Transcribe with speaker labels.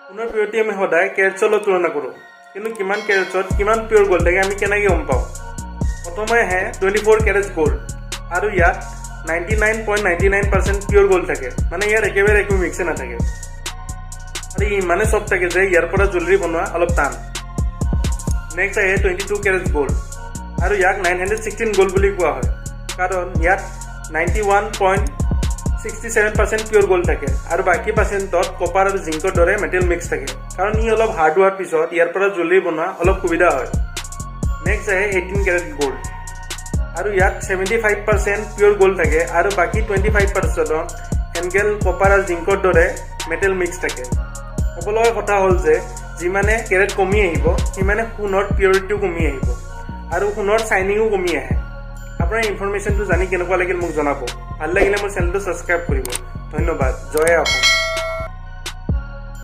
Speaker 1: সোণৰ পিউৰিটি আমি সদায় কেৰেটছৰ লগত তুলনা কৰোঁ, কিন্তু কিমান কেৰেটছত কিমান পিয়ৰ গ'ল্ড থাকে আমি কেনেকৈ গম পাওঁ? প্ৰথমে আহে 24 কেৰেটছ গ'ল্ড, আৰু ইয়াত 99.99% পিয়ৰ গ'ল্ড থাকে, মানে ইয়াত একেবাৰে একো মিক্সে নাথাকে। আৰু ইমানে চব থাকে যে ইয়াৰ পৰা জুৱেলাৰী বনোৱা অলপ টান। নেক্সট আহে 22 কেৰেটছ গ'ল্ড, আৰু ইয়াক 916 গ'ল্ড বুলি কোৱা হয়, কাৰণ ইয়াত 91.67% পিয়ৰ গ'ল্ড থাকে, আৰু বাকী পাৰ্চেণ্টত কপাৰ আৰু জিংকৰ দৰে মেটেল মিক্স থাকে, কাৰণ ই অলপ হাৰ্ড হোৱাৰ পিছত ইয়াৰ পৰা জুৱেলাৰী বনোৱা অলপ সুবিধা হয়। নেক্সট আহে 18 কেৰেট গ'ল্ড, আৰু ইয়াত 75% পিয়ৰ গ'ল্ড থাকে, আৰু বাকী 25%ত এংগেল, কপাৰ আৰু জিংকৰ দৰে মেটেল মিক্স থাকে। ক'ব লগা কথা হ'ল যে যিমানে কেৰেট কমি আহিব সিমানে সোণৰ পিয়ৰিটিও কমি আহিব, আৰু সোণৰ চাইনিঙো কমি আহে। আপোনাৰ ইনফৰমেশ্যনটো জানি কেনেকুৱা লাগিল মোক জনাব। ভাল লাগিলে মোৰ চেনেলটো ছাবস্ক্ৰাইব কৰিব। ধন্যবাদ। জয় অসম।